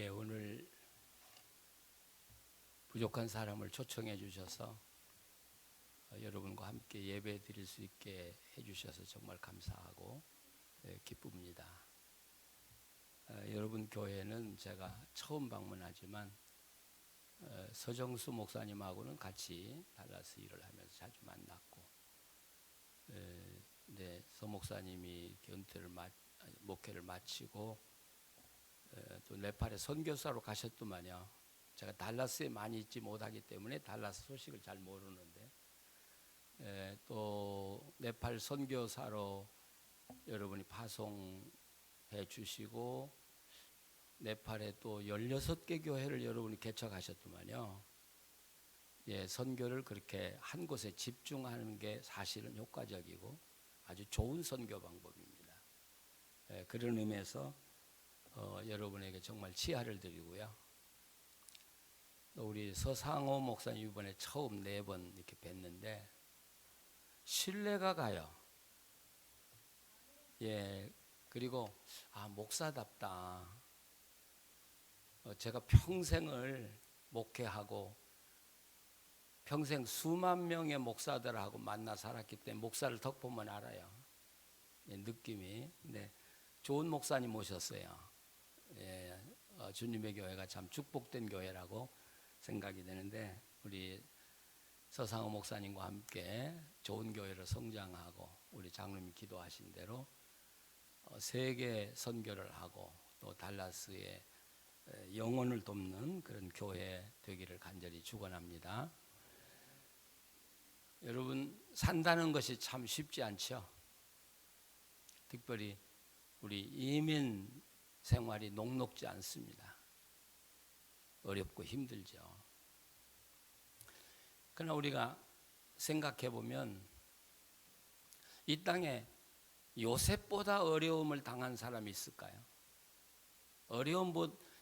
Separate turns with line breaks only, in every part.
오늘 부족한 사람을 초청해 주셔서 여러분과 함께 예배 드릴 수 있게 해 주셔서 정말 감사하고 기쁩니다. 여러분 교회는 제가 처음 방문하지만 서정수 목사님하고는 같이 달라스 일을 하면서 자주 만났고, 서 목사님이 목회를 마치고 또 네팔에 선교사로 가셨더만요. 제가 달라스에 많이 있지 못하기 때문에 달라스 소식을 잘 모르는데, 또 네팔 선교사로 여러분이 파송해 주시고 네팔에 또 16개 교회를 여러분이 개척하셨더만요. 선교를 그렇게 한 곳에 집중하는 게 사실은 효과적이고 아주 좋은 선교 방법입니다. 그런 의미에서 여러분에게 정말 치하를 드리고요. 또 우리 서상호 목사님 이번에 처음 4번 이렇게 뵀는데 신뢰가 가요. 그리고 목사답다. 제가 평생을 목회하고 평생 수만 명의 목사들하고 만나 살았기 때문에 목사를 덕 보면 알아요. 느낌이. 근데 좋은 목사님 모셨어요. 주님의 교회가 참 축복된 교회라고 생각이 되는데, 우리 서상호 목사님과 함께 좋은 교회로 성장하고 우리 장로님이 기도하신 대로 세계 선교를 하고 또 달라스의 영혼을 돕는 그런 교회 되기를 간절히 축원합니다. 여러분, 산다는 것이 참 쉽지 않죠. 특별히 우리 이민 생활이 녹록지 않습니다. 어렵고 힘들죠. 그러나 우리가 생각해 보면 이 땅에 요셉보다 어려움을 당한 사람이 있을까요?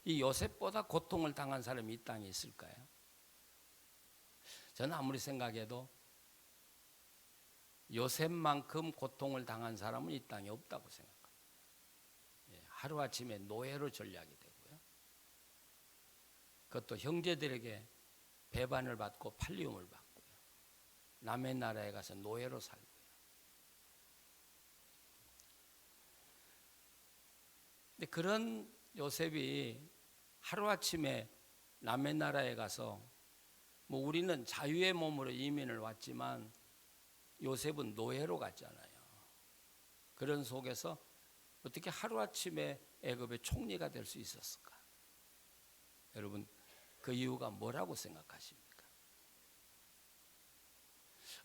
이 요셉보다 고통을 당한 사람이 이 땅에 있을까요? 저는 아무리 생각해도 요셉만큼 고통을 당한 사람은 이 땅에 없다고 생각합니다. 하루아침에 노예로 전락이 되고요. 그것도 형제들에게 배반을 받고 팔리움을 받고요. 남의 나라에 가서 노예로 살고요. 근데 그런 요셉이 하루아침에 남의 나라에 가서 우리는 자유의 몸으로 이민을 왔지만 요셉은 노예로 갔잖아요. 그런 속에서 어떻게 하루아침에 애굽의 총리가 될 수 있었을까? 여러분, 그 이유가 뭐라고 생각하십니까?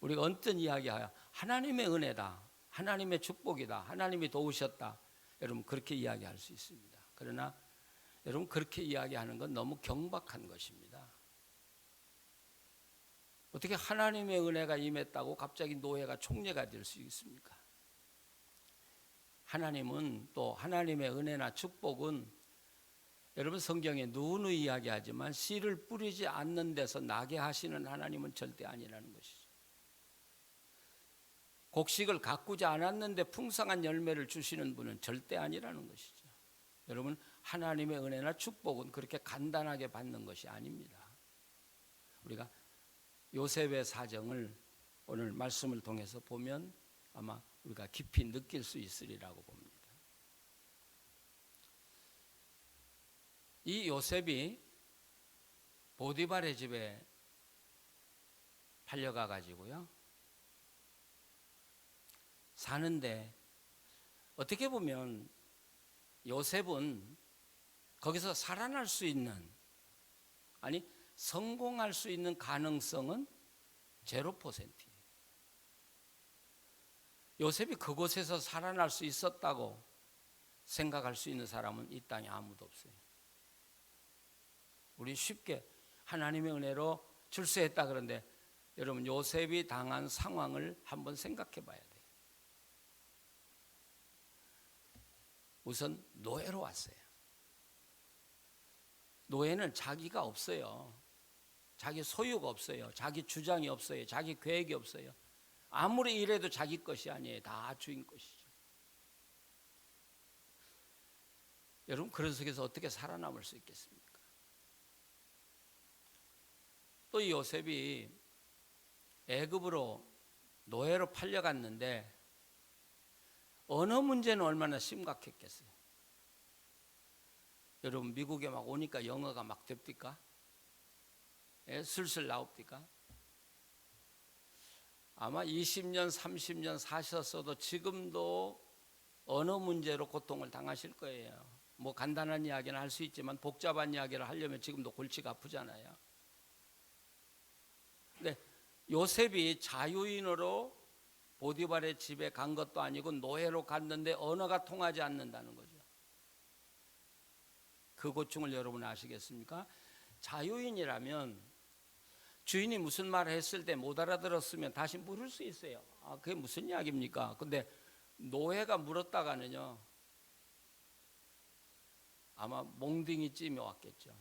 우리가 언뜻 이야기하여 하나님의 은혜다, 하나님의 축복이다, 하나님이 도우셨다, 여러분 그렇게 이야기할 수 있습니다. 그러나 여러분 그렇게 이야기하는 건 너무 경박한 것입니다. 어떻게 하나님의 은혜가 임했다고 갑자기 노예가 총리가 될 수 있습니까? 하나님은, 또 하나님의 은혜나 축복은 여러분 성경에 누누이 이야기하지만 씨를 뿌리지 않는 데서 나게 하시는 하나님은 절대 아니라는 것이죠. 곡식을 가꾸지 않았는데 풍성한 열매를 주시는 분은 절대 아니라는 것이죠. 여러분, 하나님의 은혜나 축복은 그렇게 간단하게 받는 것이 아닙니다. 우리가 요셉의 사정을 오늘 말씀을 통해서 보면 아마 우리가 깊이 느낄 수 있으리라고 봅니다. 이 요셉이 보디발의 집에 팔려가 가지고요 사는데, 어떻게 보면 요셉은 거기서 살아날 수 있는, 성공할 수 있는 가능성은 0%예요. 요셉이 그곳에서 살아날 수 있었다고 생각할 수 있는 사람은 이 땅에 아무도 없어요. 우리 쉽게 하나님의 은혜로 출세했다 그런데 여러분, 요셉이 당한 상황을 한번 생각해 봐야 돼요. 우선 노예로 왔어요. 노예는 자기가 없어요. 자기 소유가 없어요. 자기 주장이 없어요. 자기 계획이 없어요. 아무리 일해도 자기 것이 아니에요. 다 주인 것이죠. 여러분 그런 속에서 어떻게 살아남을 수 있겠습니까? 또 이 요셉이 애굽으로 노예로 팔려갔는데 언어 문제는 얼마나 심각했겠어요. 여러분 미국에 막 오니까 영어가 막 됩니까? 예, 슬슬 나옵니까? 아마 20년, 30년 사셨어도 지금도 언어 문제로 고통을 당하실 거예요. 뭐 간단한 이야기는 할 수 있지만 복잡한 이야기를 하려면 지금도 골치가 아프잖아요. 근데 요셉이 자유인으로 보디발의 집에 간 것도 아니고 노예로 갔는데 언어가 통하지 않는다는 거죠. 그 고충을 여러분 아시겠습니까? 자유인이라면 주인이 무슨 말을 했을 때 못 알아들었으면 다시 물을 수 있어요. 아, 그게 무슨 이야기입니까? 근데 노예가 물었다가는요, 아마 몽둥이 찜이 왔겠죠.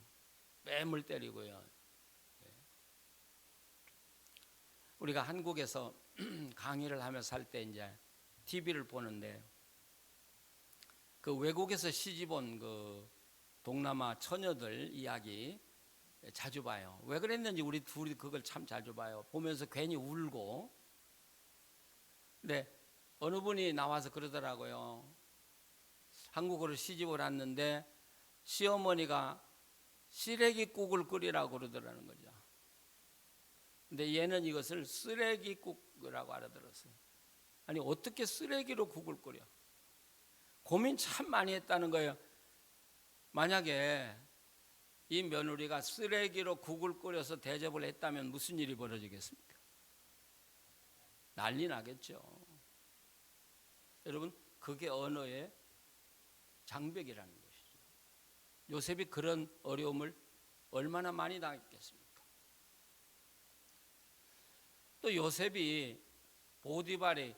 뺨을 때리고요. 우리가 한국에서 강의를 하며 살 때 이제 TV를 보는데 그 외국에서 시집 온 그 동남아 처녀들 이야기 자주 봐요. 왜 그랬는지 우리 둘이 그걸 참 자주 봐요. 보면서 괜히 울고. 근데 어느 분이 나와서 그러더라고요. 한국으로 시집을 왔는데 시어머니가 시래기국을 끓이라고 그러더라는 거죠. 근데 얘는 이것을 쓰레기국이라고 알아들었어요. 아니 어떻게 쓰레기로 국을 끓여? 고민 참 많이 했다는 거예요. 만약에 이 며느리가 쓰레기로 국을 끓여서 대접을 했다면 무슨 일이 벌어지겠습니까? 난리 나겠죠. 여러분 그게 언어의 장벽이라는 것이죠. 요셉이 그런 어려움을 얼마나 많이 당했겠습니까? 또 요셉이 보디발이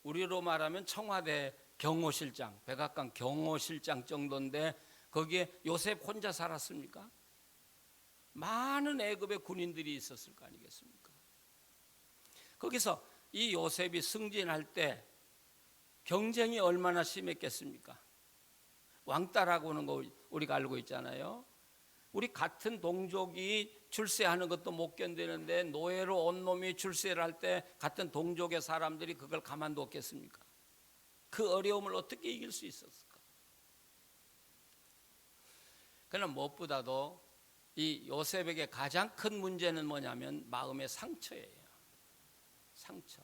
우리로 말하면 청와대 경호실장, 백악관 경호실장 정도인데 거기에 요셉 혼자 살았습니까? 많은 애굽의 군인들이 있었을 거 아니겠습니까? 거기서 이 요셉이 승진할 때 경쟁이 얼마나 심했겠습니까? 왕따라고 하는 거 우리가 알고 있잖아요. 우리 같은 동족이 출세하는 것도 못 견디는데 노예로 온 놈이 출세를 할 때 같은 동족의 사람들이 그걸 가만뒀겠습니까? 그 어려움을 어떻게 이길 수 있었을까? 그러나 무엇보다도 이 요셉에게 가장 큰 문제는 뭐냐면 마음의 상처예요. 상처.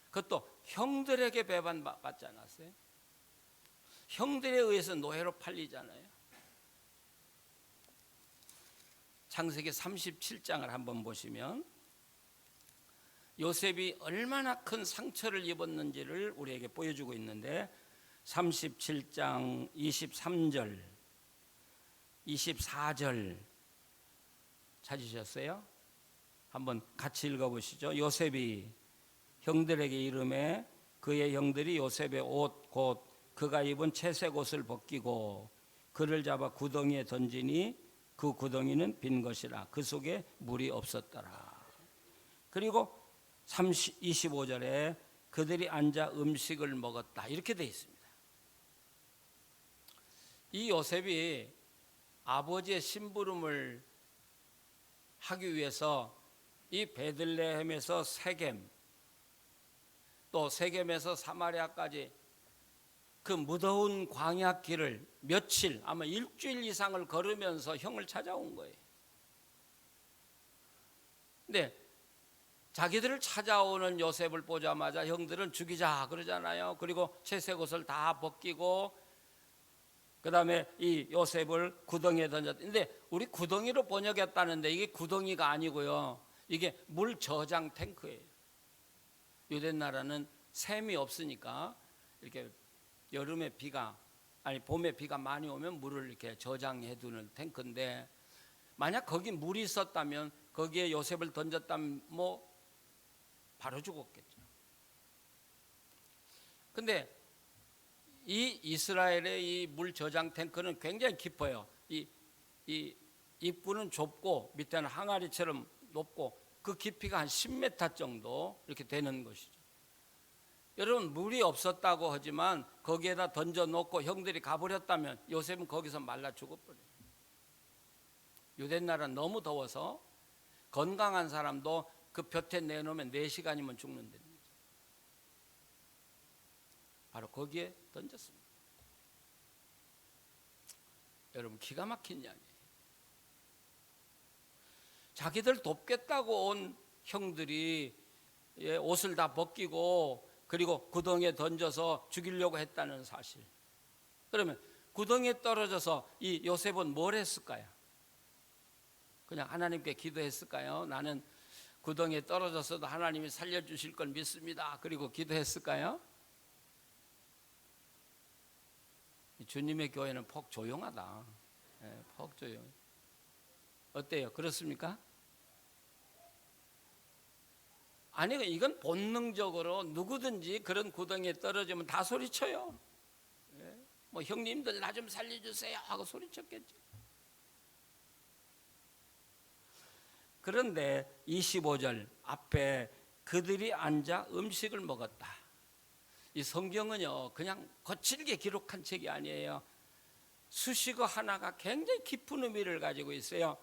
그것도 형들에게 배반받지 않았어요? 형들에 의해서 노예로 팔리잖아요. 창세기 37장을 한번 보시면 요셉이 얼마나 큰 상처를 입었는지를 우리에게 보여주고 있는데 37장 23절 24절 찾으셨어요? 한번 같이 읽어보시죠. 요셉이 형들에게 이르매 그의 형들이 요셉의 옷 곧 그가 입은 채색 옷을 벗기고 그를 잡아 구덩이에 던지니 그 구덩이는 빈 것이라 그 속에 물이 없었더라. 그리고 25절에 그들이 앉아 음식을 먹었다 이렇게 되어 있습니다. 이 요셉이 아버지의 심부름을 하기 위해서 이 베들레헴에서 세겜 또 세겜에서 사마리아까지 그 무더운 광야길을 며칠 아마 일주일 이상을 걸으면서 형을 찾아온 거예요. 근데 자기들을 찾아오는 요셉을 보자마자 형들은 죽이자 그러잖아요. 그리고 채색 옷을 다 벗기고 그 다음에 이 요셉을 구덩이에 던졌는데 우리 구덩이로 번역했다는데 이게 구덩이가 아니고요. 이게 물 저장 탱크예요. 유대 나라는 샘이 없으니까 이렇게 여름에 봄에 비가 많이 오면 물을 이렇게 저장해 두는 탱크인데 만약 거기 물이 있었다면 거기에 요셉을 던졌다면 뭐 바로 죽었겠죠. 근데 이 이스라엘의 이 물 저장 탱크는 굉장히 깊어요. 이 입구는 좁고 밑에는 항아리처럼 높고 그 깊이가 한 10m 정도 이렇게 되는 것이죠. 여러분 물이 없었다고 하지만 거기에다 던져놓고 형들이 가버렸다면 요셉은 거기서 말라 죽어버려요. 유대 나라는 너무 더워서 건강한 사람도 그 볕에 내놓으면 4시간이면 죽는다는 거죠. 바로 거기에 던졌습니다. 여러분 기가 막힌 이야기예요. 자기들 돕겠다고 온 형들이 옷을 다 벗기고 그리고 구덩이에 던져서 죽이려고 했다는 사실. 그러면 구덩이에 떨어져서 이 요셉은 뭘 했을까요? 그냥 하나님께 기도했을까요? 나는 구덩이에 떨어져서도 하나님이 살려주실 걸 믿습니다. 그리고 기도했을까요? 주님의 교회는 폭 조용하다. 폭 조용. 어때요? 그렇습니까? 아니 이건 본능적으로 누구든지 그런 구덩이에 떨어지면 다 소리쳐요. 뭐 형님들 나 좀 살려주세요 하고 소리쳤겠죠. 그런데 25절 앞에 그들이 앉아 음식을 먹었다. 이 성경은요 그냥 거칠게 기록한 책이 아니에요. 수식어 하나가 굉장히 깊은 의미를 가지고 있어요.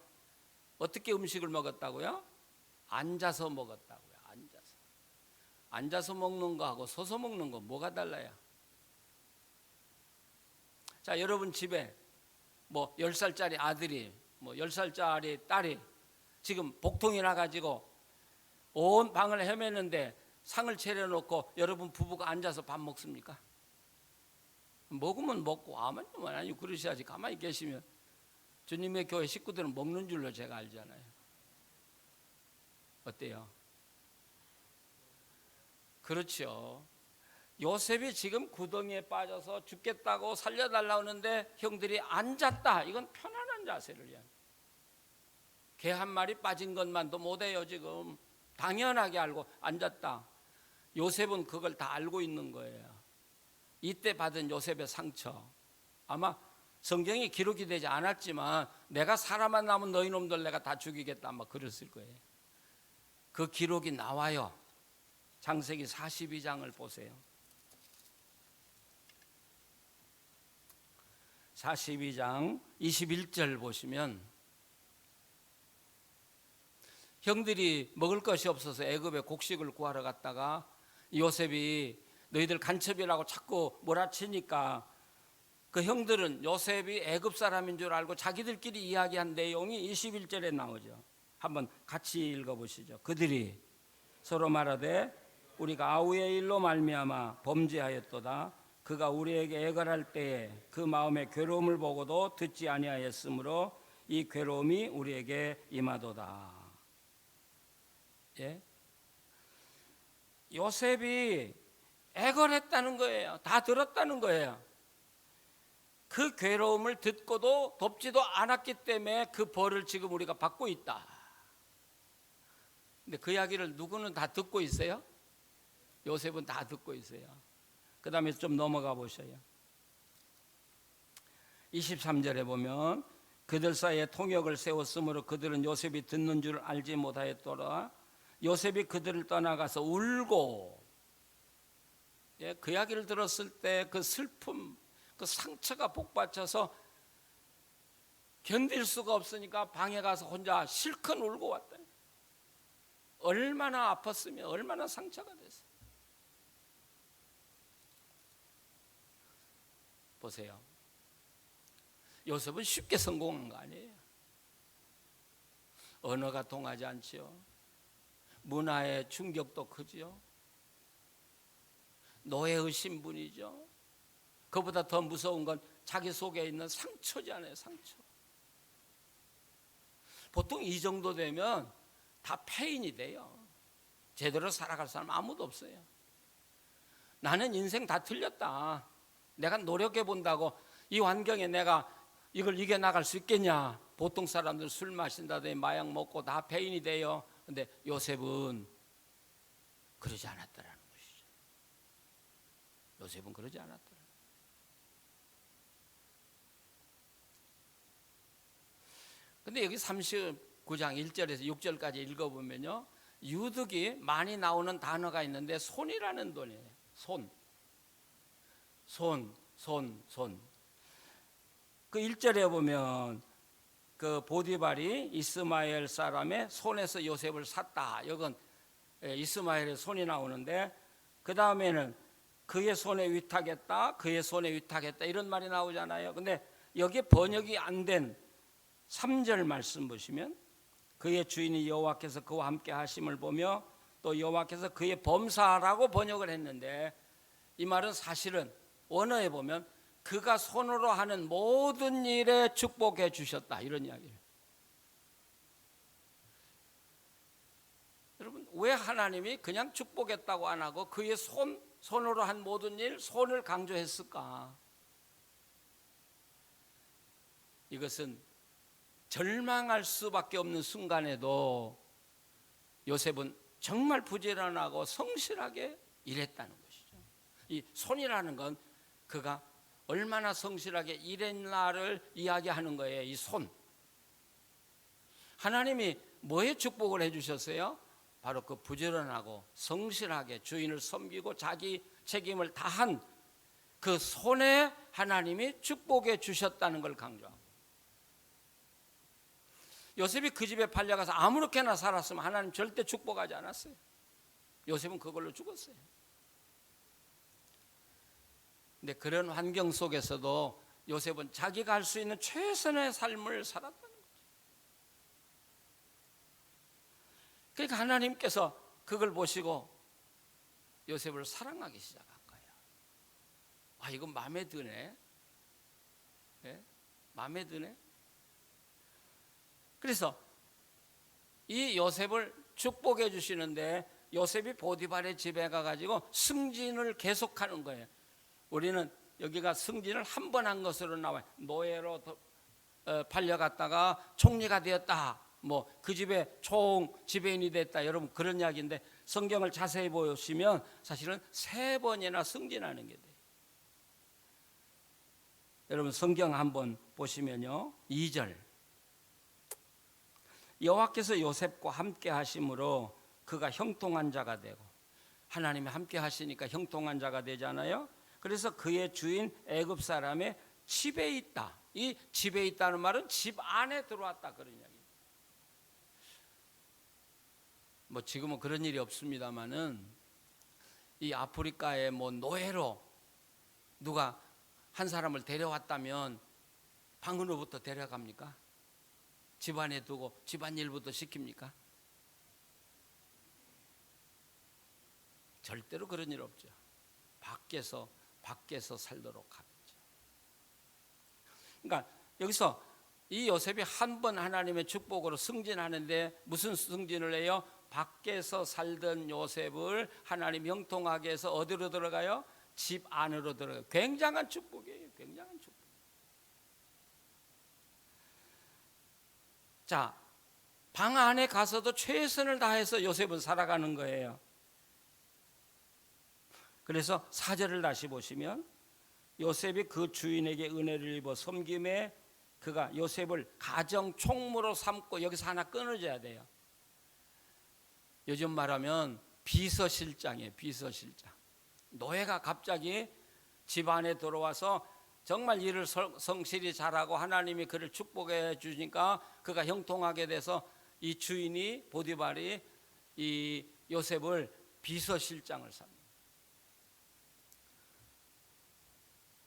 어떻게 음식을 먹었다고요? 앉아서 먹었다고요. 앉아서 먹는 거하고 서서 먹는 거 뭐가 달라요? 자, 여러분 집에 뭐 10살짜리 아들이 뭐 10살짜리 딸이 지금 복통이 나가지고 온 방을 헤매는데 상을 차려놓고 여러분 부부가 앉아서 밥 먹습니까? 먹으면 먹고 아무튼 아니고 그러셔야지. 가만히 계시면 주님의 교회 식구들은 먹는 줄로 제가 알잖아요. 어때요? 그렇죠. 요셉이 지금 구덩이에 빠져서 죽겠다고 살려달라고 하는데 형들이 앉았다. 이건 편안한 자세를 위한. 개 한 마리 빠진 것만도 못해요. 지금 당연하게 알고 앉았다. 요셉은 그걸 다 알고 있는 거예요. 이때 받은 요셉의 상처, 아마 성경이 기록이 되지 않았지만 내가 살아만 남은 너희 놈들 내가 다 죽이겠다 아마 그랬을 거예요. 그 기록이 나와요. 창세기 42장을 보세요. 42장 21절 보시면 형들이 먹을 것이 없어서 애굽에 곡식을 구하러 갔다가 요셉이 너희들 간첩이라고 자꾸 몰아치니까 그 형들은 요셉이 애굽 사람인 줄 알고 자기들끼리 이야기한 내용이 21절에 나오죠. 한번 같이 읽어보시죠. 그들이 서로 말하되 우리가 아우의 일로 말미암아 범죄하였도다. 그가 우리에게 애걸할 때에 그 마음의 괴로움을 보고도 듣지 아니하였으므로 이 괴로움이 우리에게 임하도다. 예? 요셉이 애걸했다는 거예요. 다 들었다는 거예요. 그 괴로움을 듣고도 돕지도 않았기 때문에 그 벌을 지금 우리가 받고 있다. 근데 그 이야기를 누구는 다 듣고 있어요? 요셉은 다 듣고 있어요. 그 다음에 좀 넘어가 보셔요. 23절에 보면 그들 사이에 통역을 세웠으므로 그들은 요셉이 듣는 줄 알지 못하였더라. 요셉이 그들을 떠나가서 울고, 예, 그 이야기를 들었을 때 그 슬픔, 그 상처가 복받쳐서 견딜 수가 없으니까 방에 가서 혼자 실컷 울고 왔다. 얼마나 아팠으면 얼마나 상처가 됐어요. 보세요. 요셉은 쉽게 성공한 거 아니에요. 언어가 통하지 않지요. 문화의 충격도 크지요. 노예의 신분이죠. 그보다 더 무서운 건 자기 속에 있는 상처잖아요. 상처. 보통 이 정도 되면 다 폐인이 돼요. 제대로 살아갈 사람 아무도 없어요. 나는 인생 다 틀렸다. 내가 노력해 본다고 이 환경에 내가 이걸 이겨나갈 수 있겠냐. 보통 사람들 술 마신다더니 마약 먹고 다 폐인이 돼요. 근데 요셉은 그러지 않았다라는 것이죠. 요셉은 그러지 않았더라. 근데 여기 39장 1절에서 6절까지 읽어보면요, 유득이 많이 나오는 단어가 있는데 손이라는 돈이에요. 손. 그 1절에 보면 그 보디발이 이스마엘 사람의 손에서 요셉을 샀다. 이건 이스마엘의 손이 나오는데, 그 다음에는 그의 손에 위탁했다, 그의 손에 위탁했다, 이런 말이 나오잖아요. 근데 여기에 번역이 안 된 3절 말씀 보시면, 그의 주인이 여호와께서 그와 함께 하심을 보며 또 여호와께서 그의 범사라고 번역을 했는데, 이 말은 사실은 원어에 보면 그가 손으로 하는 모든 일에 축복해 주셨다, 이런 이야기예요. 여러분, 왜 하나님이 그냥 축복했다고 안 하고 그의 손으로 한 모든 일, 손을 강조했을까? 이것은 절망할 수밖에 없는 순간에도 요셉은 정말 부지런하고 성실하게 일했다는 것이죠. 이 손이라는 건 그가 얼마나 성실하게 일했나를 이야기하는 거예요. 이 손. 하나님이 뭐에 축복을 해주셨어요? 바로 그 부지런하고 성실하게 주인을 섬기고 자기 책임을 다한 그 손에 하나님이 축복해 주셨다는 걸 강조하고, 요셉이 그 집에 팔려가서 아무렇게나 살았으면 하나님 절대 축복하지 않았어요. 요셉은 그걸로 죽었어요. 근데 그런 환경 속에서도 요셉은 자기가 할 수 있는 최선의 삶을 살았다는 거죠. 그러니까 하나님께서 그걸 보시고 요셉을 사랑하기 시작한 거예요. 아, 이건 마음에 드네. 네? 마음에 드네. 그래서 이 요셉을 축복해 주시는데, 요셉이 보디발의 집에 가가지고 승진을 계속하는 거예요. 우리는 여기가 승진을 한 번 한 것으로 나와요. 노예로 팔려갔다가 총리가 되었다, 뭐 그 집에 총 지배인이 됐다, 여러분 그런 이야기인데, 성경을 자세히 보시면 사실은 3번이나 승진하는 게 돼요. 여러분 성경 한번 보시면요, 2절, 여호와께서 요셉과 함께 하심으로 그가 형통한 자가 되고, 하나님이 함께 하시니까 형통한 자가 되잖아요. 그래서 그의 주인 애굽 사람의 집에 있다. 이 집에 있다는 말은 집 안에 들어왔다, 그런 이야기입니다. 뭐 지금은 그런 일이 없습니다만은, 이 아프리카에 뭐 노예로 누가 한 사람을 데려왔다면 방으로부터 데려갑니까? 집안에 두고 집안일부터 시킵니까? 절대로 그런 일 없죠. 밖에서 살도록 하겠죠. 그러니까 여기서 이 요셉이 한 번 하나님의 축복으로 승진하는데, 무슨 승진을 해요? 밖에서 살던 요셉을 하나님 형통하게 해서 어디로 들어가요? 집 안으로 들어가요. 굉장한 축복이에요. 굉장한 축복. 자, 방 안에 가서도 최선을 다해서 요셉은 살아가는 거예요. 그래서 4절을 다시 보시면, 요셉이 그 주인에게 은혜를 입어 섬김에 그가 요셉을 가정 총무로 삼고, 여기서 하나 끊어져야 돼요. 요즘 말하면 비서실장이에요. 비서실장. 노예가 갑자기 집안에 들어와서 정말 일을 성실히 잘하고 하나님이 그를 축복해 주니까 그가 형통하게 돼서 이 주인이 보디발이 이 요셉을 비서실장을 삽니다.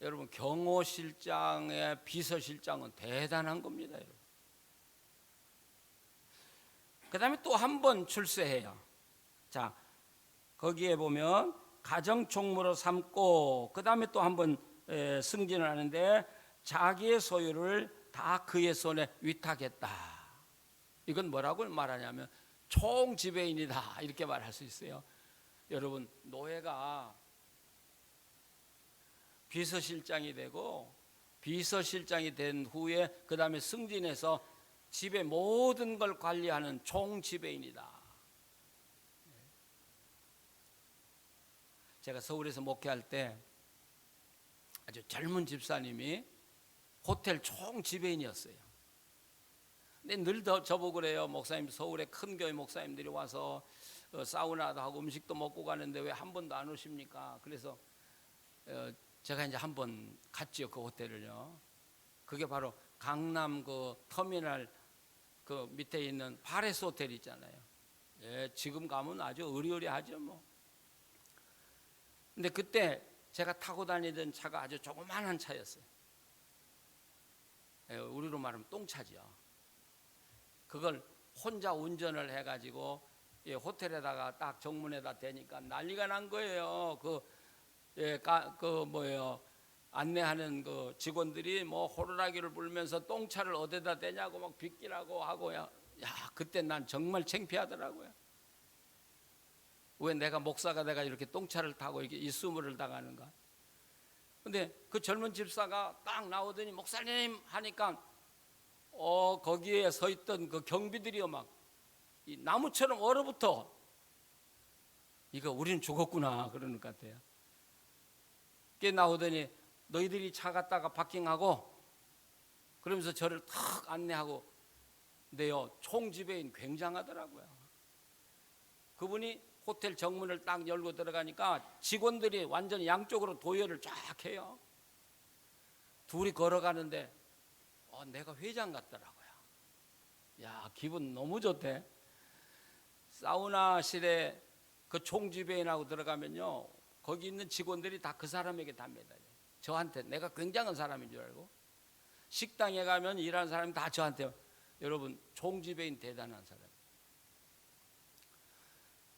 여러분, 경호실장의 비서실장은 대단한 겁니다, 여러분. 그 다음에 또 한 번 출세해요. 자, 거기에 보면 가정총무로 삼고, 그 다음에 또 한 번 승진을 하는데, 자기의 소유를 다 그의 손에 위탁했다. 이건 뭐라고 말하냐면 총지배인이다, 이렇게 말할 수 있어요. 여러분, 노예가 비서실장이 되고, 비서실장이 된 후에 그 다음에 승진해서 집의 모든 걸 관리하는 총지배인이다. 제가 서울에서 목회할 때 아주 젊은 집사님이 호텔 총지배인이었어요. 근데 늘 저보고 그래요. 목사님, 서울에 큰 교회 목사님들이 와서 사우나도 하고 음식도 먹고 가는데 왜 한 번도 안 오십니까? 그래서 제가 이제 한 번 갔지요, 그 호텔을요. 그게 바로 강남 그 터미널 그 밑에 있는 파레스 호텔 있잖아요. 예, 지금 가면 아주 으리으리하죠 뭐. 근데 그때 제가 타고 다니던 차가 아주 조그만한 차였어요. 예, 우리로 말하면 똥차지요. 그걸 혼자 운전을 해가지고 예, 호텔에다가 딱 정문에다 대니까 난리가 난 거예요. 그 뭐예요, 안내하는 그 직원들이 뭐 호루라기를 불면서 똥차를 어디다 대냐고 막 비끼라고 하고요. 야, 그때 난 정말 창피하더라고요. 왜 내가 목사가 내가 이렇게 똥차를 타고 이렇게 이수물을 당하는가? 근데 그 젊은 집사가 딱 나오더니 목사님 하니까 거기에 서 있던 그 경비들이요 막 이 나무처럼 얼어붙어. 이거 우리는 죽었구나 그러는 것 같아요. 깨 나오더니 너희들이 차 갖다가 파킹하고 그러면서 저를 탁 안내하고. 근데요, 총지배인 굉장하더라고요. 그분이 호텔 정문을 딱 열고 들어가니까 직원들이 완전히 양쪽으로 도열을 쫙 해요. 둘이 걸어가는데 내가 회장 같더라고요. 야, 기분 너무 좋대. 사우나실에 그 총지배인하고 들어가면요, 거기 있는 직원들이 다 그 사람에게 답니다. 저한테 내가 굉장한 사람인 줄 알고. 식당에 가면 일하는 사람이 다 저한테. 여러분, 총지배인 대단한 사람.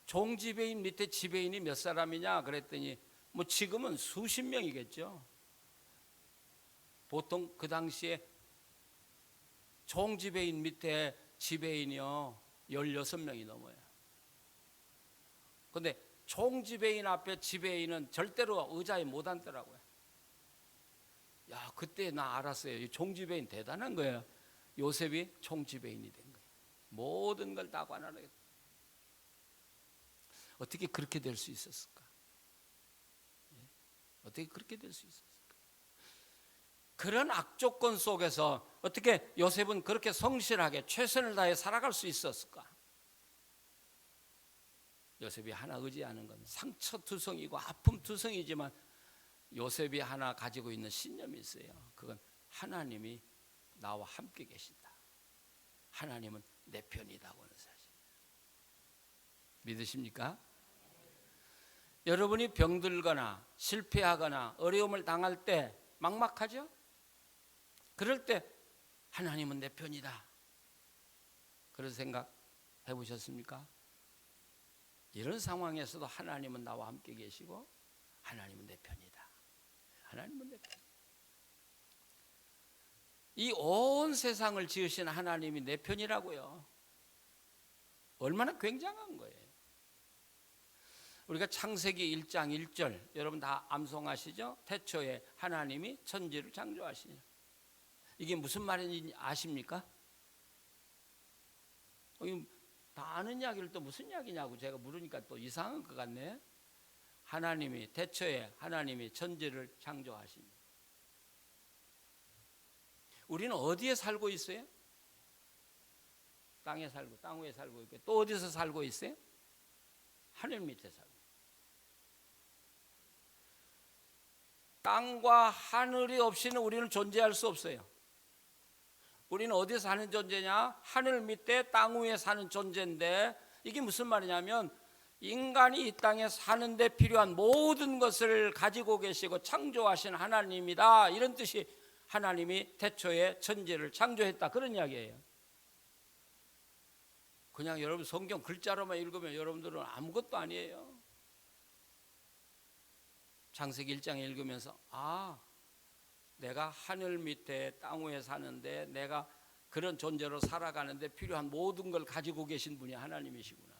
총지배인 밑에 지배인이 몇 사람이냐 그랬더니 뭐 지금은 수십 명이겠죠. 보통 그 당시에 총지배인 밑에 지배인이요 16명이 넘어요. 근데 총지배인 앞에 지배인은 절대로 의자에 못 앉더라고요. 야, 그때 나 알았어요. 이 총지배인 대단한 거예요. 요셉이 총지배인이 된 거예요. 모든 걸 다 관할하게. 어떻게 그렇게 될 수 있었을까? 어떻게 그렇게 될 수 있었을까? 그런 악조건 속에서 어떻게 요셉은 그렇게 성실하게 최선을 다해 살아갈 수 있었을까? 요셉이 하나 의지하는 건 상처투성이고 아픔투성이지만 요셉이 하나 가지고 있는 신념이 있어요. 그건 하나님이 나와 함께 계신다. 하나님은 내 편이다고 하는 사실. 믿으십니까? 여러분이 병들거나 실패하거나 어려움을 당할 때 막막하죠? 그럴 때 하나님은 내 편이다. 그런 생각 해보셨습니까? 이런 상황에서도 하나님은 나와 함께 계시고 하나님은 내 편이다. 하나님은 내 편. 이 온 세상을 지으신 하나님이 내 편이라고요. 얼마나 굉장한 거예요. 우리가 창세기 1장 1절 여러분 다 암송하시죠? 태초에 하나님이 천지를 창조하시니. 이게 무슨 말인지 아십니까? 다 아는 이야기를 또 무슨 이야기냐고 제가 물으니까 또 이상한 것 같네. 하나님이 태초에 하나님이 천지를 창조하시니. 우리는 어디에 살고 있어요? 땅에 살고 땅 위에 살고 있고 또 어디서 살고 있어요? 하늘 밑에 살고. 땅과 하늘이 없이는 우리는 존재할 수 없어요. 우리는 어디에 사는 존재냐? 하늘 밑에 땅 위에 사는 존재인데 이게 무슨 말이냐면 인간이 이 땅에 사는 데 필요한 모든 것을 가지고 계시고 창조하신 하나님이다. 이런 뜻이 하나님이 태초에 천지를 창조했다. 그런 이야기예요. 그냥 여러분 성경 글자로만 읽으면 여러분들은 아무것도 아니에요. 창세기 1장 읽으면서 내가 하늘 밑에 땅 위에 사는데 내가 그런 존재로 살아가는데 필요한 모든 걸 가지고 계신 분이 하나님이시구나.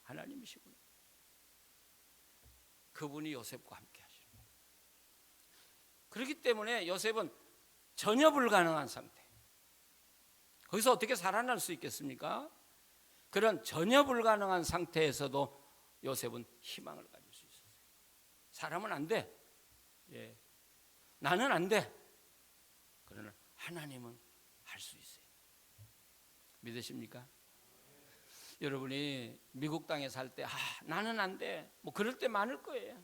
하나님이시구나. 그분이 요셉과 함께 하시는 거예요. 그렇기 때문에 요셉은 전혀 불가능한 상태. 거기서 어떻게 살아날 수 있겠습니까? 그런 전혀 불가능한 상태에서도 요셉은 희망을 가질 수 있었어요. 사람은 안 돼. 예. 나는 안 돼. 그러나 하나님은 할 수 있어요. 믿으십니까? 여러분이 미국 땅에 살 때 나는 안 돼, 뭐 그럴 때 많을 거예요.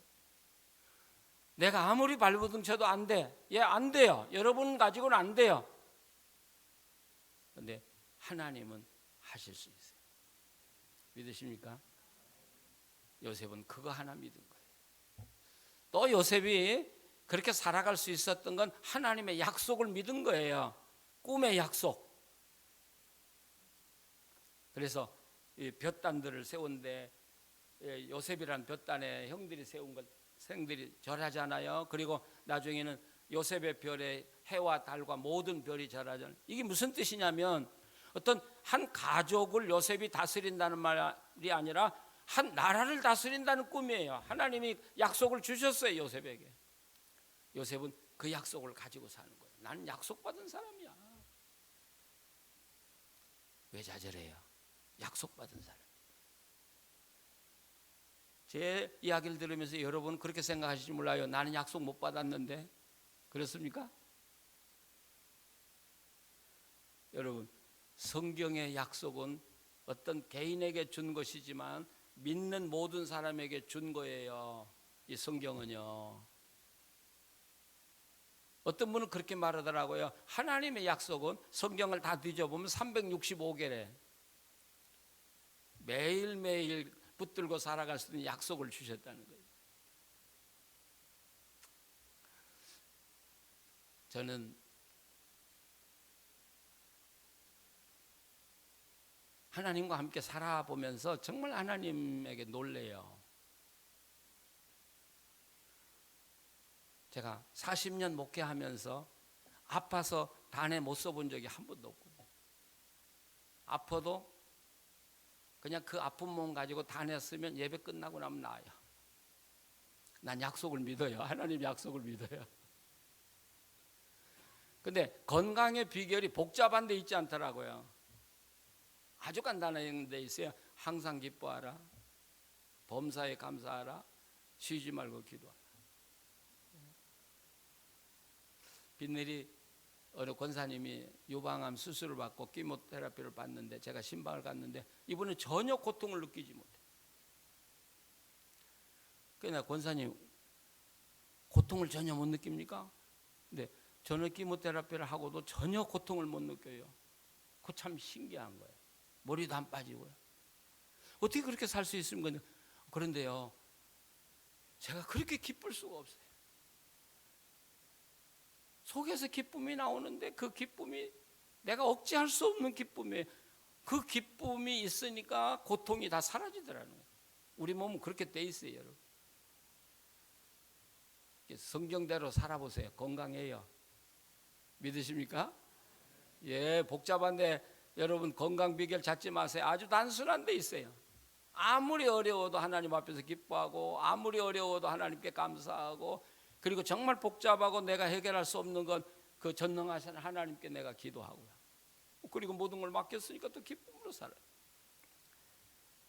내가 아무리 발버둥 쳐도 안 돼. 예, 안 돼요. 여러분 가지고는 안 돼요. 그런데 하나님은 하실 수 있어요. 믿으십니까? 요셉은 그거 하나 믿은 거예요. 또 요셉이 그렇게 살아갈 수 있었던 건 하나님의 약속을 믿은 거예요. 꿈의 약속. 그래서 이 볕단들을 세운데, 요셉이라는 볕단에 형들이 세운 걸 생들이 절하잖아요. 그리고 나중에는 요셉의 별에 해와 달과 모든 별이 절하잖아요. 이게 무슨 뜻이냐면 어떤 한 가족을 요셉이 다스린다는 말이 아니라 한 나라를 다스린다는 꿈이에요. 하나님이 약속을 주셨어요, 요셉에게. 요셉은 그 약속을 가지고 사는 거예요. 나는 약속받은 사람이야. 왜 좌절해요? 약속받은 사람. 제 이야기를 들으면서 여러분 그렇게 생각하실지 몰라요. 나는 약속 못 받았는데. 그렇습니까? 여러분, 성경의 약속은 어떤 개인에게 준 것이지만 믿는 모든 사람에게 준 거예요. 이 성경은요. 어떤 분은 그렇게 말하더라고요. 하나님의 약속은 성경을 다 뒤져보면 365개래. 매일매일 붙들고 살아갈 수 있는 약속을 주셨다는 거예요. 저는 하나님과 함께 살아보면서 정말 하나님에게 놀래요. 제가 40년 목회하면서 아파서 단에 못 써본 적이 한 번도 없거든요. 아파도 그냥 그 아픈 몸 가지고 단에 쓰면 예배 끝나고 나면 나아요. 난 약속을 믿어요. 하나님 약속을 믿어요. 근데 건강의 비결이 복잡한 데 있지 않더라고요. 아주 간단한 데 있어요. 항상 기뻐하라, 범사에 감사하라, 쉬지 말고 기도하라. 빈일이 어느 권사님이 유방암 수술을 받고 키모테라피를 받는데 제가 신방을 갔는데 이분은 전혀 고통을 느끼지 못해요. 그러나 권사님 고통을 전혀 못 느낍니까? 근데 저는 키모테라피를 하고도 전혀 고통을 못 느껴요. 그거 참 신기한 거예요. 머리도 안 빠지고요. 어떻게 그렇게 살 수 있습니까? 그런데요, 제가 그렇게 기쁠 수가 없어요. 속에서 기쁨이 나오는데 그 기쁨이 내가 억제할 수 없는 기쁨이에요. 그 기쁨이 있으니까 고통이 다 사라지더라는 거예요. 우리 몸은 그렇게 돼 있어요, 여러분. 성경대로 살아보세요. 건강해요. 믿으십니까? 예, 복잡한데 여러분 건강 비결 찾지 마세요. 아주 단순한 데 있어요. 아무리 어려워도 하나님 앞에서 기뻐하고, 아무리 어려워도 하나님께 감사하고, 그리고 정말 복잡하고 내가 해결할 수 없는 건 그 전능하신 하나님께 내가 기도하고요. 그리고 모든 걸 맡겼으니까 또 기쁨으로 살아요.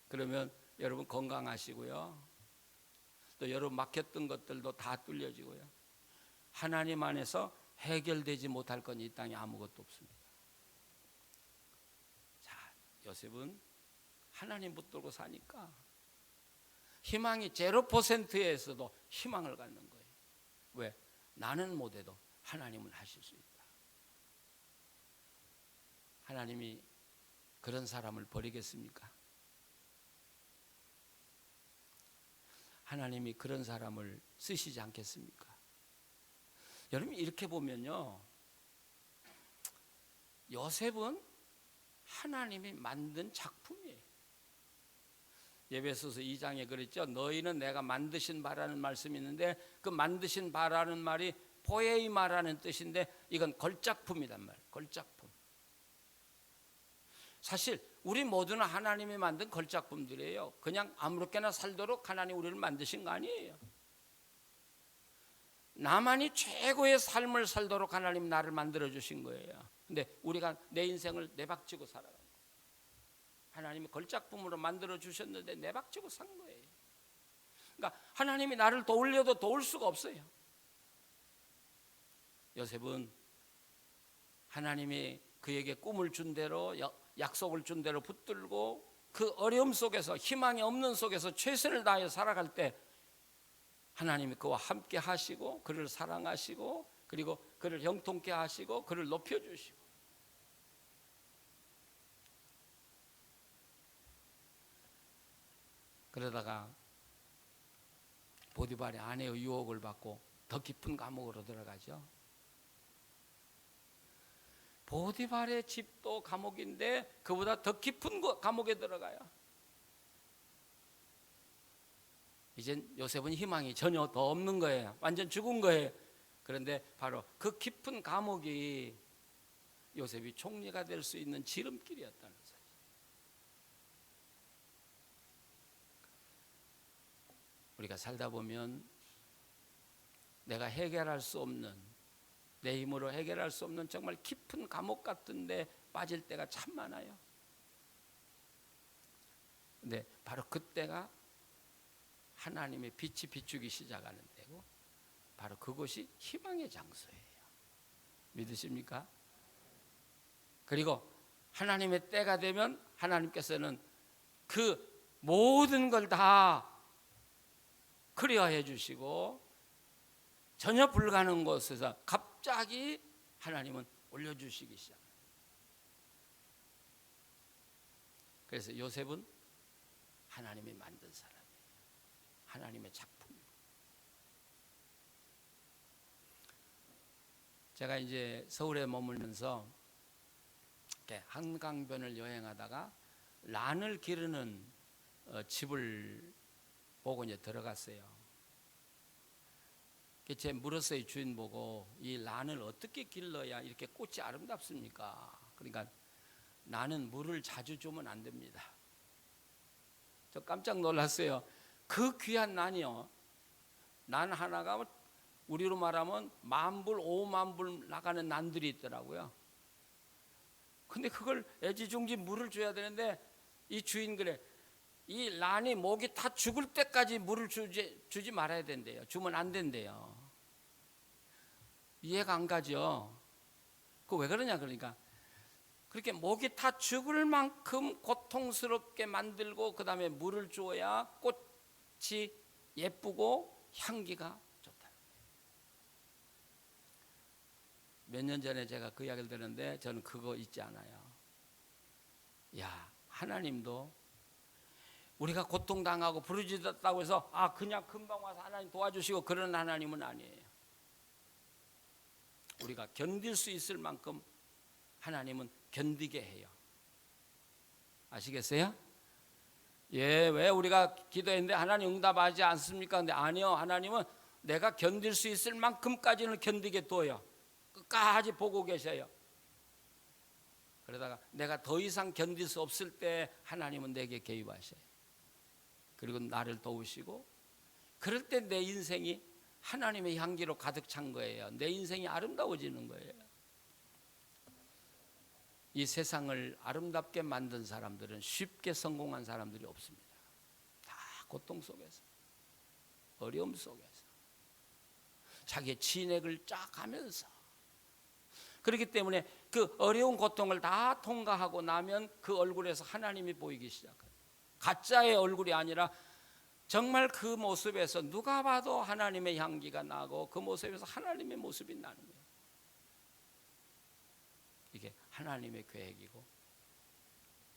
그러면 여러분 건강하시고요. 또 여러분 막혔던 것들도 다 뚫려지고요. 하나님 안에서 해결되지 못할 건 이 땅에 아무것도 없습니다. 자, 요셉은 하나님 붙들고 사니까 희망이 0%에서도 희망을 갖는 거예요. 왜? 나는 못해도 하나님은 하실 수 있다. 하나님이 그런 사람을 버리겠습니까? 하나님이 그런 사람을 쓰시지 않겠습니까? 여러분 이렇게 보면요, 요셉은 하나님이 만든 작품이에요. 에베소서 2장에 그랬죠. 너희는 내가 만드신 바라는 말씀이 있는데 그 만드신 바라는 말이 포에이마라는 뜻인데 이건 걸작품이란 말이에요. 걸작품. 사실 우리 모두는 하나님이 만든 걸작품들이에요. 그냥 아무렇게나 살도록 하나님 우리를 만드신 거 아니에요. 나만이 최고의 삶을 살도록 하나님 나를 만들어 주신 거예요. 근데 우리가 내 인생을 내박치고 살아가는 거예요. 하나님이 걸작품으로 만들어 주셨는데 내박치고 산 거예요. 그러니까 하나님이 나를 도우려도 도울 수가 없어요. 요셉은 하나님이 그에게 꿈을 준 대로, 약속을 준 대로 붙들고 그 어려움 속에서, 희망이 없는 속에서 최선을 다하여 살아갈 때 하나님이 그와 함께 하시고 그를 사랑하시고 그리고 그를 형통케 하시고 그를 높여주시고, 그러다가 보디발의 아내의 유혹을 받고 더 깊은 감옥으로 들어가죠. 보디발의 집도 감옥인데 그보다 더 깊은 감옥에 들어가요. 이젠 요셉은 희망이 전혀 더 없는 거예요. 완전 죽은 거예요. 그런데 바로 그 깊은 감옥이 요셉이 총리가 될 수 있는 지름길이었다는 사실. 우리가 살다 보면 내가 해결할 수 없는, 내 힘으로 해결할 수 없는 정말 깊은 감옥 같은데 빠질 때가 참 많아요. 근데 바로 그때가 하나님의 빛이 비추기 시작하는 때고, 바로 그곳이 희망의 장소예요. 믿으십니까? 그리고 하나님의 때가 되면 하나님께서는 그 모든 걸 다 클리어해 주시고 전혀 불가능한 곳에서 갑자기 하나님은 올려주시기 시작합니다. 그래서 요셉은 하나님이 만든 사람이에요. 하나님의 작품이고. 제가 이제 서울에 머물면서 한강변을 여행하다가 란을 기르는 집을 보고 이제 들어갔어요. 제 물어서의 주인 보고 이 란을 어떻게 길러야 이렇게 꽃이 아름답습니까? 그러니까 나는 물을 자주 주면 안 됩니다. 저 깜짝 놀랐어요. 그 귀한 난이요, 난 하나가 우리로 말하면 10,000불, 50,000불 나가는 난들이 있더라고요. 근데 그걸 애지중지 물을 줘야 되는데 이 주인 그래, 이 란이 목이 다 죽을 때까지 물을 주지 말아야 된대요. 주면 안 된대요. 이해가 안 가죠? 그 왜 그러냐, 그러니까 그렇게 목이 다 죽을 만큼 고통스럽게 만들고 그 다음에 물을 주어야 꽃이 예쁘고 향기가 좋다. 몇 년 전에 제가 그 이야기를 들었는데 저는 그거 잊지 않아요. 야, 하나님도 우리가 고통당하고 부르짖었다고 해서 그냥 금방 와서 하나님 도와주시고 그런 하나님은 아니에요. 우리가 견딜 수 있을 만큼 하나님은 견디게 해요. 아시겠어요? 예, 왜 우리가 기도했는데 하나님 응답하지 않습니까? 근데 아니요, 하나님은 내가 견딜 수 있을 만큼까지는 견디게 둬요. 끝까지 보고 계셔요. 그러다가 내가 더 이상 견딜 수 없을 때 하나님은 내게 개입하셔요. 그리고 나를 도우시고, 그럴 때 내 인생이 하나님의 향기로 가득 찬 거예요. 내 인생이 아름다워지는 거예요. 이 세상을 아름답게 만든 사람들은 쉽게 성공한 사람들이 없습니다. 다 고통 속에서, 어려움 속에서, 자기의 진액을 쫙 하면서. 그렇기 때문에 그 어려운 고통을 다 통과하고 나면 그 얼굴에서 하나님이 보이기 시작해요. 가짜의 얼굴이 아니라 정말 그 모습에서 누가 봐도 하나님의 향기가 나고 그 모습에서 하나님의 모습이 나는 거예요. 이게 하나님의 계획이고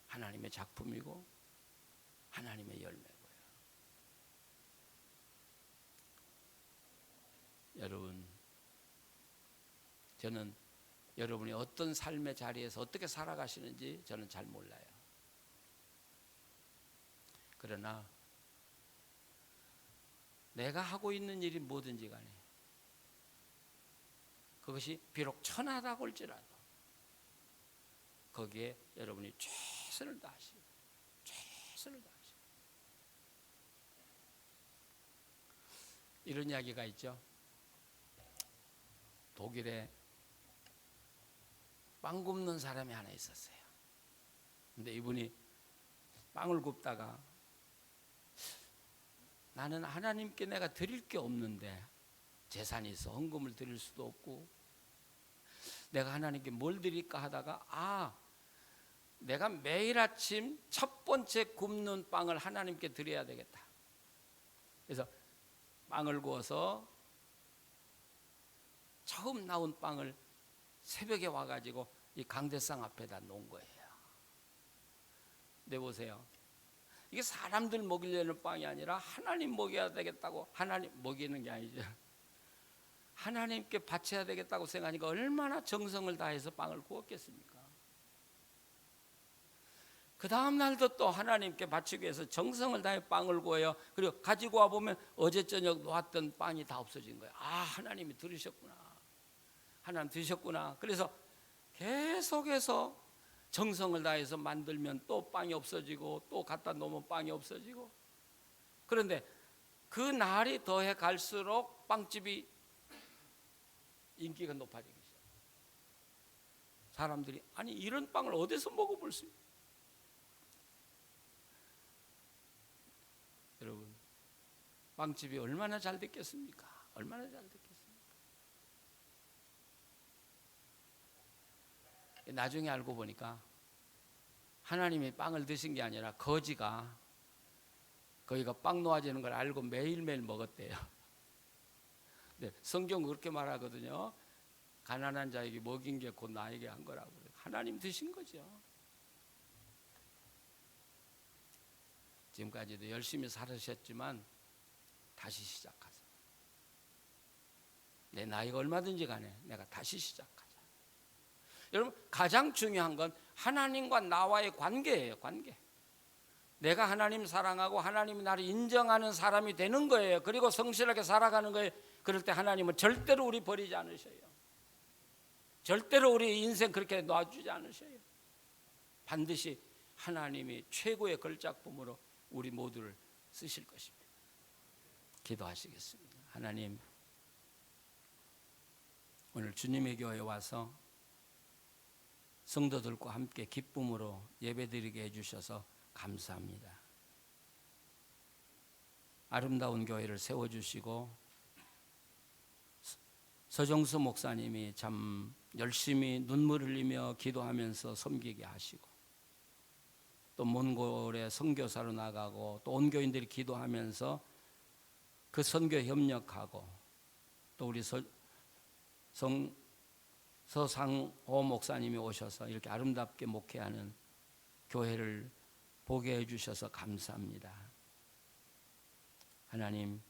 하나님의 작품이고 하나님의 열매고요. 여러분, 저는 여러분이 어떤 삶의 자리에서 어떻게 살아가시는지 저는 잘 몰라요. 그러나 내가 하고 있는 일이 뭐든지 간에 그것이 비록 천하다고 할지라도 거기에 여러분이 최선을 다하시고 이런 이야기가 있죠. 독일에 빵 굽는 사람이 하나 있었어요. 근데 이분이 빵을 굽다가 나는 하나님께 내가 드릴 게 없는데, 재산이 있어 헌금을 드릴 수도 없고 내가 하나님께 뭘 드릴까 하다가 내가 매일 아침 첫 번째 굽는 빵을 하나님께 드려야 되겠다. 그래서 빵을 구워서 처음 나온 빵을 새벽에 와가지고 이 강대상 앞에다 놓은 거예요. 네, 보세요. 이게 사람들 먹이려는 빵이 아니라 하나님 먹여야 되겠다고, 하나님 먹이는 게 아니죠. 하나님께 바쳐야 되겠다고 생각하니까 얼마나 정성을 다해서 빵을 구웠겠습니까? 그 다음 날도 또 하나님께 바치기 위해서 정성을 다해 빵을 구워요. 그리고 가지고 와보면 어제 저녁 놓았던 빵이 다 없어진 거예요. 아, 하나님이 들으셨구나. 하나님 드셨구나. 그래서 계속해서 정성을 다해서 만들면 또 빵이 없어지고 또 갖다 놓으면 빵이 없어지고. 그런데 그 날이 더해 갈수록 빵집이 인기가 높아지기 시작해요. 사람들이 아니 이런 빵을 어디서 먹어볼 수 있어요? 여러분, 빵집이 얼마나 잘 됐겠습니까? 얼마나 잘 됐겠습니까? 나중에 알고 보니까 하나님이 빵을 드신 게 아니라 거지가 빵 놓아지는 걸 알고 매일매일 먹었대요. 네, 성경은 그렇게 말하거든요. 가난한 자에게 먹인 게 곧 나에게 한 거라고. 하나님 드신 거죠. 지금까지도 열심히 살으셨지만 다시 시작하세요. 내 나이가 얼마든지 간에 내가 다시 시작하자. 여러분, 가장 중요한 건 하나님과 나와의 관계예요. 관계. 내가 하나님 사랑하고 하나님이 나를 인정하는 사람이 되는 거예요. 그리고 성실하게 살아가는 거예요. 그럴 때 하나님은 절대로 우리 버리지 않으셔요. 절대로 우리 인생 그렇게 놔주지 않으셔요. 반드시 하나님이 최고의 걸작품으로 우리 모두를 쓰실 것입니다. 기도하시겠습니다. 하나님, 오늘 주님의 교회에 와서 성도들과 함께 기쁨으로 예배드리게 해주셔서 감사합니다. 아름다운 교회를 세워주시고 서정수 목사님이 참 열심히 눈물 흘리며 기도하면서 섬기게 하시고 또 몬골에 선교사로 나가고 또 온 교인들이 기도하면서 그 선교에 협력하고 또 우리 서상호 목사님이 오셔서 이렇게 아름답게 목회하는 교회를 보게 해주셔서 감사합니다. 하나님,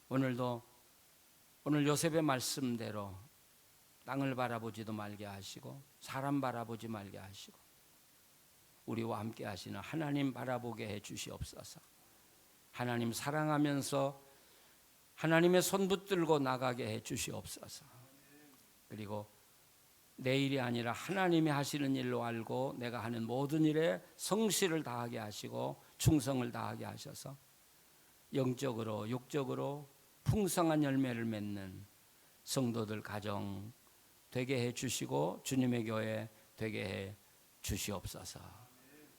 오늘도 오늘 요셉의 말씀대로 땅을 바라보지도 말게 하시고 사람 바라보지 말게 하시고 우리와 함께 하시는 하나님 바라보게 해 주시옵소서. 하나님 사랑하면서 하나님의 손 붙들고 나가게 해 주시옵소서. 그리고 내 일이 아니라 하나님이 하시는 일로 알고 내가 하는 모든 일에 성실을 다하게 하시고 충성을 다하게 하셔서 영적으로 육적으로 풍성한 열매를 맺는 성도들 가정 되게 해 주시고 주님의 교회 되게 해 주시옵소서.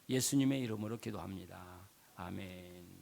예수님의 이름으로 기도합니다. 아멘.